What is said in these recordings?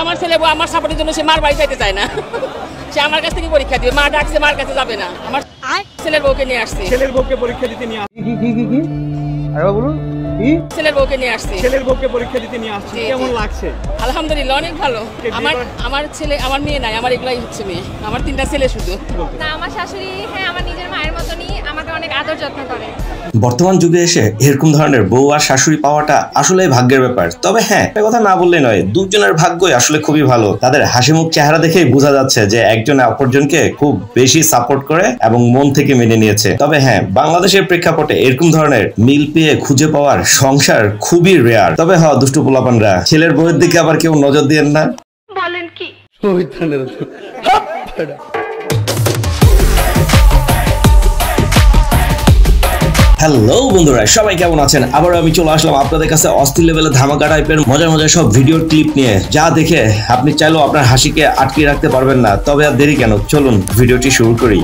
আমার ছেলে আমার সাপোর্টের জন্য সে মার বাড়ি যাইতে চায় না, সে আমার কাছ থেকে পরীক্ষা দিবে। মা ডাকছে, মার কাছে যাবে না। আমার ছেলের বউকে নিয়ে আসছে। ছেলের বউকে পরীক্ষা দিতে নিয়ে আসছে। কি আরে বলুন, কি ছেলের বউকে নিয়ে আসছে। ছেলের বউকে পরীক্ষা দিতে নিয়ে আসছে। কেমন লাগছে? আলহামদুলিল্লাহ, অনেক ভালো। আমার ছেলে, আমার মেয়ে নাই, আমার এগুলাই হচ্ছে মেয়ে। আমার 3টা ছেলে শুধু না। আমার শাশুড়ি আমার নিজের মায়ের মতনই আমাকে অনেক আদর যত্ন করে। বর্তমান যুগে এসে এরকম ধরনের বউ আর শাশুড়ি পাওয়াটা আসলে ভাগ্যের ব্যাপার। তবে হ্যাঁ, একটা কথা না বললেই নয়, দুজনের ভাগ্যই আসলে খুবই ভালো। তাদের হাসিমুখ চেহারা দেখেই বোঝা যাচ্ছে যে একজন অপরজনকে খুব বেশি সাপোর্ট করে এবং মন থেকে মেনে নিয়েছে। তবে হ্যাঁ, বাংলাদেশের প্রেক্ষাপটে এরকম ধরনের মিল পেয়ে খুঁজে পাওয়ার সংসার খুবই রেয়ার। তবে হ্যাঁ, দুষ্টু পোলাপানরা, ছেলের বউয়ের দিকে আবার কেউ নজর দিয়েন না। বলেন কি? হ্যালো বন্ধুরা, সবাই কেমন আছেন? আবার আমি চলে আসলাম আপনাদের কাছে অস্থির লেভেলে ধামাকা টাইপের মজার মজার সব ভিডিও ক্লিপ নিয়ে, যা দেখে আপনি চাইলেও আপনার হাসিকে আটকে রাখতে পারবেন না। তবে আর দেরি কেন, চলুন ভিডিওটি শুরু করি।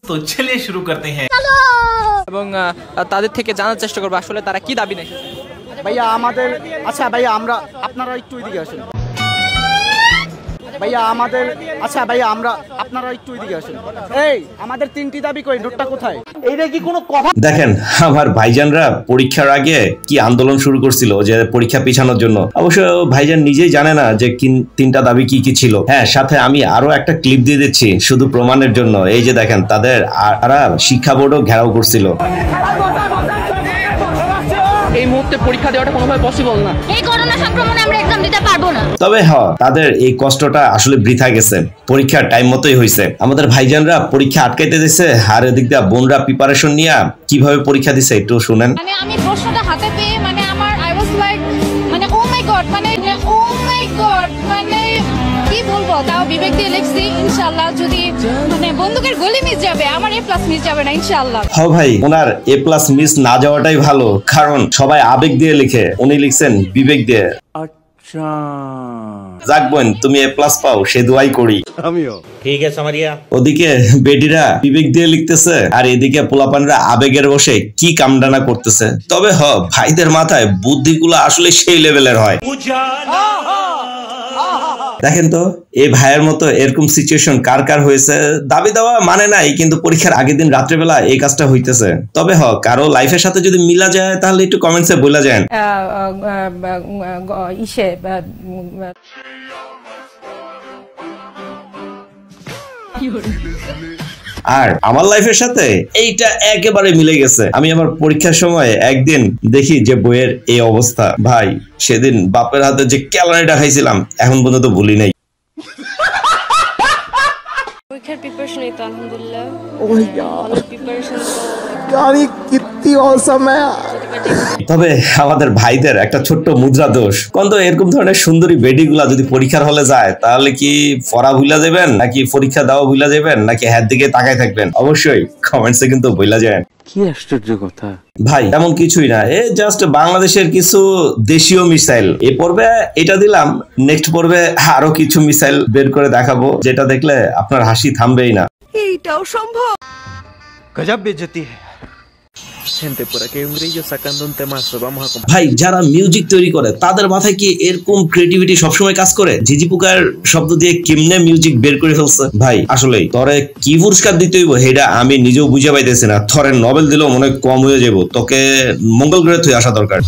তো চলিয়ে শুরু করতে হ্যাঁ। এবং তাদের থেকে জানার চেষ্টা করবো আসলে তারা কি দাবি নেই। ভাইয়া আমাদের, আচ্ছা ভাইয়া আমরা, আপনারা একটু এদিকে আসেন ভাইয়া আমাদের, আচ্ছা ভাইয়া আমরা, আপনারা একটু এদিকে আসেন। এই আমাদের 3টি দাবি কই, নোটটা কোথায়? এইটা কি কোনো কথা? দেখেন, আমার ভাইজানরা পরীক্ষার আগে কি আন্দোলন শুরু করছিল যে পরীক্ষা পিছানোর জন্য। অবশ্য ভাইজান নিজেই জানে না যে 3টা দাবি কি কি ছিল। হ্যাঁ, সাথে আমি আরো একটা ক্লিপ দিয়ে দিচ্ছি শুধু প্রমাণের জন্য। এই যে দেখেন, তারা শিক্ষা বোর্ডও ঘেরাও করছিল। এই মুহূর্তে পরীক্ষা দেওয়াটা কোনোভাবে পসিবল না। এই করোনা সংক্রমণে আমরা এক্সাম দিতে পারবো না। তবে হ্যাঁ, তাদের এই কষ্টটা আসলে বৃথা গেছে। পরীক্ষার টাইম মতোই হয়েছে। আমাদের ভাইজানরা পরীক্ষা আটকাইতে দিছে, আর এদিক দিয়ে বোনরা প্রিপারেশন নিয়ে কিভাবে পরীক্ষা দিছে একটু শুনেন। মানে আমি প্রশ্নটা হাতে পেয়ে মানে আমার আই ওয়াজ লাইক মানে ও মাই গড, মানে ও মাই গড, মানে কি বলবো। তাও বিবেক দিয়ে লিখছি, ইনশাআল্লাহ যদি মানে বন্দুকের গুলি মিস যাবে, আমার A+ মিস যাবে না ইনশাআল্লাহ। হ্যাঁ ভাই, ওনার A+ মিস না যাওয়াটাই ভালো, কারণ সবাই আবেগ দিয়ে লিখে, উনি লিখছেন বিবেক দিয়ে। আচ্ছা যাক বোন, তুমি A+ পাও সে দোয়াই করি আমিও। ঠিক আছে সামারিয়া। ওদিকে বেডিরা বিবেক দিয়ে লিখতেছে, আর এদিকে পোলাপানরা আবেগের বসে কি কামডানা করতেছে। তবে ভাইদের মাথায় বুদ্ধিগুলো আসলে সেই লেভেলের হয়। দেখেন তো, এই ভাইয়ের মতো এরকম সিচুয়েশন কার কার হয়েছে? দাবি দেওয়া মানে নাই, কিন্তু পরীক্ষার আগের দিন রাত্রেবেলা এই কাজটা হইতেছে। তবে কারো লাইফের সাথে যদি মিলা যায় তাহলে একটু কমেন্টসে বলা যায়। আর আমার লাইফের সাথে এইটা একেবারে মিলে গেছে। আমি আমার পরীক্ষার সময় একদিন দেখি যে বইয়ের এই অবস্থা। ভাই, সেদিন বাপের হাতে যে ক্যালারিটা খাইছিলাম এখন পর্যন্ত ভুলি নাই। পরীক্ষার প্রিপারেশন এই তো আলহামদুলিল্লাহ। ওহ ইয়ার, প্রিপারেশন গাড়ি কিতনি অসম है। তবে আমাদের ভাইদের একটা ছোট্ট মুদ্রা দোষ। কোন তো এরকম ধরনের সুন্দরী বেডিগুলা যদি পরীক্ষার হলে যায় তাহলে কি পড়া ভুলা যাবেন, নাকি পরীক্ষা দেওয়া ভুলা যাবেন, নাকি হাত দিকে তাকায় থাকবেন? অবশ্যই কমেন্টসে কিন্তু বইলা যায়। কি আশ্চর্য কথা ভাই, এমন কিছুই না, এ জাস্ট বাংলাদেশের কিছু দেশীয় মিসাইল। এ পর্বে এটা দিলাম, নেক্সট পর্বে আরো কিছু মিসাইল বের করে দেখাবো, যেটা দেখলে আপনার হাসি থামবেই না। এইটাও সম্ভব। গজব বেজতি है। ভাই, যারা মিউজিক তৈরি করে তাদের মাথায় কি এরকম ক্রিয়েটিভিটি সবসময় কাজ করে? ঝিঝি পোকার শব্দ দিয়ে কেমনে মিউজিক বের করে ফেলছে। ভাই আসলেই তরে কি পুরস্কার দিতে হইব সেটা আমি নিজেও বুঝে পাইতেছি না। থরে নোবেল দিলেও মনে কম হয়ে যাব, তোকে মঙ্গল গ্রহে থুই আসা দরকার।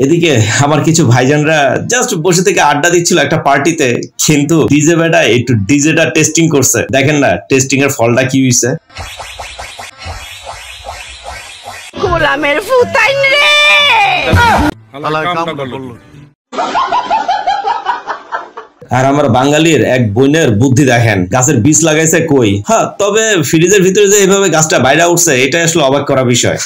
এদিকে আমার কিছু ভাইজানরা জাস্ট বসে থেকে আড্ডা দিচ্ছিল একটা পার্টিতে, কিন্তু ডিজে বেটা একটু ডিজেটা টেস্টিং করছে। দেখেন না টেস্টিং এর ফলটা কি হইছে। গোলামের ফুতাইন রে, আল্লাহ কামটা করলো। আর আমার বাঙালির এক বোনের বুদ্ধি দেখেন, গাছের বীজ লাগাইছে কই। হ্যাঁ, তবে ফ্রিজের ভিতরে যে এইভাবে গাছটা বাইরে উঠছে এটা আসলে অবাক করা বিষয়।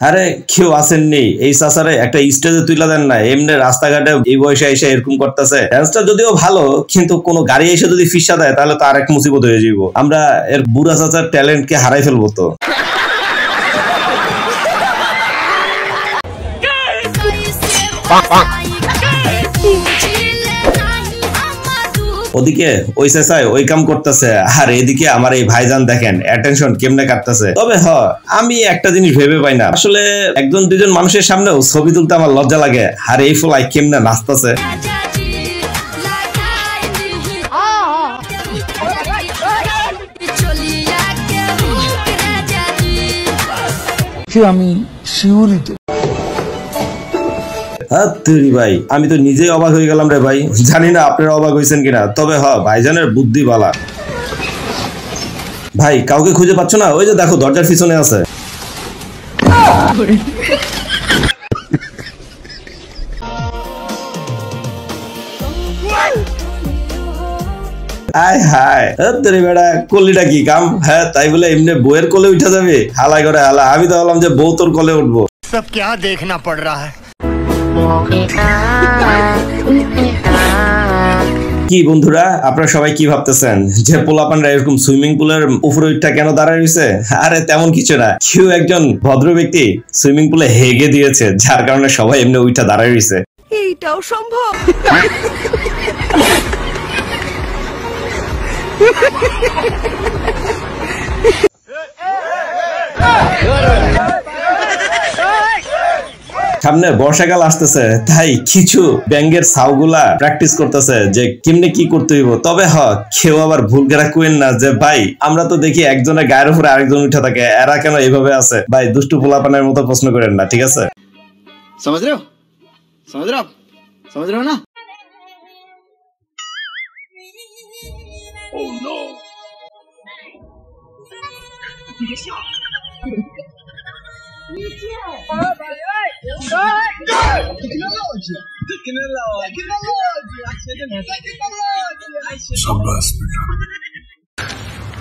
আরে কেউ আসেননি, এই চাচারে একটা স্টেজে তুইলা দেন না। এমনি রাস্তাঘাটে এই বয়সে এসে এরকম করতেছে। ডান্সটা যদিও ভালো, কিন্তু কোনো গাড়ি এসে যদি ফিসা দেয় তাহলে তো আরেক মুসিবত হয়ে যাইব। আমরা এর বুড়া চাচার ট্যালেন্টকে হারাই ফেলবো তো। ওদিকে ওই চেঁচায় ওই কাম করতেছে, আর এদিকে আমার এই ভাইজান দেখেন অ্যাটেনশন কেমনে কাটতেছে। তবে আমি একটা জিনিস ভেবে পাই না, আসলে একজন দুজন মানুষের সামনেও ছবি তুলতে আমার লজ্জা লাগে, আর এই ফুলাই কেমনে নাচতেছে। আমি শিউরিতে ভাই আমি তো নিজেই অবাক হয়ে গেলাম রে ভাই, জানি না আপনারা অবাক হয়েছেন কিনা। তবে ভাইজানের বুদ্ধি বালা। ভাই কাউকে খুঁজে পাচ্ছ না? ওই যে দেখো দরজার পিছনে আছে। আয় হায় তোরে বেড়া কলিটা কি কাম? হ্যাঁ তাই বলে এমনি বউয়ের কোলে উঠা যাবে? হালাই করে হালা, আমি তো বললাম যে বউ তোর কোলে উঠবো। সব क्या देखना पड़ रहा है। কি বন্ধুরা আপনারা সবাই কি ভাবতেছেন যে পোলাপানরা এরকম সুইমিং পুলের উপরে উঠা কেন দাঁড়ায় রয়েছে? আরে তেমন কিছু না, কেউ একজন ভদ্র ব্যক্তি সুইমিং পুলে হেগে দিয়েছে, যার কারণে সবাই এমনি উঠা দাঁড়ায় রয়েছে। এইটাও সম্ভব? সামনে বর্ষাকাল আসতেছে, তাই কিছু ব্যাঙ্গের ছাউগুলা প্র্যাকটিস করতেছে যে কেমনে কি করতে হইব। তবে কেউ আবার ভুল করে কইেন না যে ভাই আমরা তো দেখি একজনের গায়ের উপরে আরেকজন উঠে থাকে, এরা কেন এইভাবে আছে? ভাই দুষ্টু পোলাপানের মতো প্রশ্ন করেন না, ঠিক আছে? समझ रहे हो ना?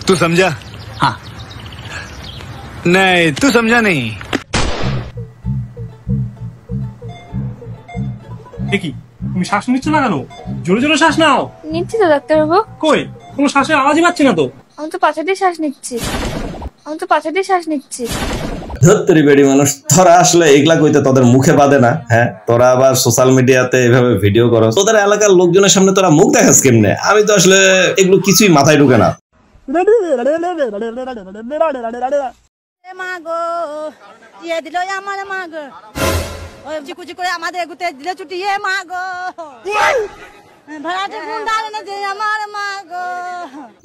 तू समझा? हाँ नहीं तू समझा नहीं। দেখি তুমি শ্বাস নিচ্ছ না কেন? জোরে জোরে শ্বাস নাও। নিচ্ছি তো ডাক্তারবাবু। কই কোনো শ্বাসের আওয়াজই পাচ্ছি না তো। আমি তো পাছা দিয়ে শ্বাস নিচ্ছি। ধত্তরি বেড়ি মানুষ, তোরা আসলে এগুলা কইতে তোদের মুখে বাঁধে না? হ্যাঁ তোরা আবার সোশ্যাল মিডিয়াতে এভাবে ভিডিও করো, তোদের এলাকার লোকজনের সামনে তোরা মুখ দেখাস কেমনে? আমি তো আসলে এগুলো কিছুই মাথায় ঢুকে না।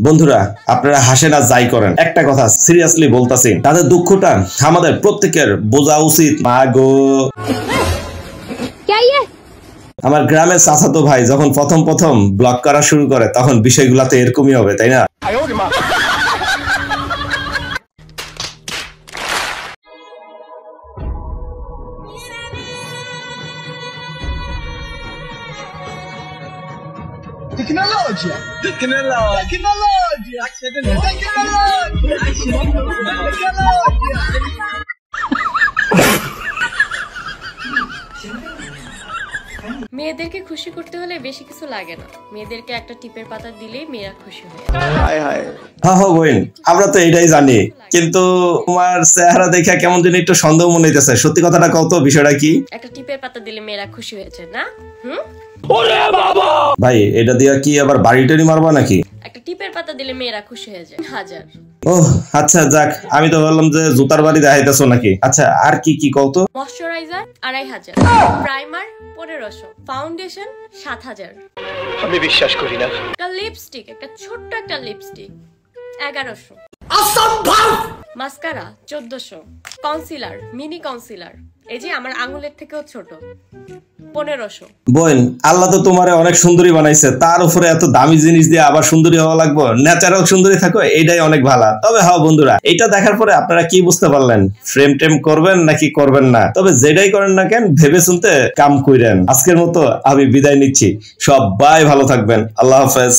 বন্ধুরা আপনারা হাসেন আর যাই করেন, একটা কথা সিরিয়াসলি বলতাছি, তাদের দুঃখটা আমাদের প্রত্যেকের বোঝা উচিত। মা গো, আমার গ্রামের চাচাতো ভাই যখন প্রথম ব্লগ করা শুরু করে তখন বিষয়গুলাতে এরকমই হবে, তাই না? মেয়েদেরকে খুশি করতে হলে বেশি কিছু লাগে না, মেয়েদেরকে একটা টিপের পাতা দিলেই মেয়েরা খুশি হয়ে বোন, আমরা তো এটাই জানি, কিন্তু তোমার চেহারা দেখে কেমন যেন একটু সন্দেহ মনে হইতেছে। সত্যি কথাটা কত, বিষয়টা কি? একটা টিপের পাতা দিলে মেয়েরা খুশি হয়েছে না? ভাই এটা দিয়া কি আবার বাড়িটারি মারবা নাকি? একটা টিপের পাতা দিলে মেয়েরা খুশি হয়ে যায় 1000। ও আচ্ছা যাক, আমি তো বললাম যে জুতার বাড়ি দেখাইতেছো নাকি। আচ্ছা আর কি কি কও তো? Moisturiser 2500, primer 1500, foundation 7000। আমি বিশ্বাস করি না। একটা লিপস্টিক, একটা ছোট্ট একটা lipstick 1100। Mascara 1400, concealer, mini concealer এই যে আমার আঙ্গুলের থেকেও ছোট 1500। বোন আল্লাহ তো তোমারে অনেক সুন্দরী বানাইছে, তার উপরে এত দামি জিনিস দিয়ে আবার সুন্দরী হওয়া লাগবে? ন্যাচারাল সুন্দরী থাকো, এইটাই অনেক ভালো। তবে বন্ধুরা এটা দেখার পরে আপনারা কি বুঝতে পারলেন? ফ্রেম টেম করবেন নাকি করবেন না? তবে যেটাই করেন না কেন ভেবে শুনতে কাম কইরেন। আজকের মতো আমি বিদায় নিচ্ছি, সবাই ভালো থাকবেন, আল্লাহ হাফেজ।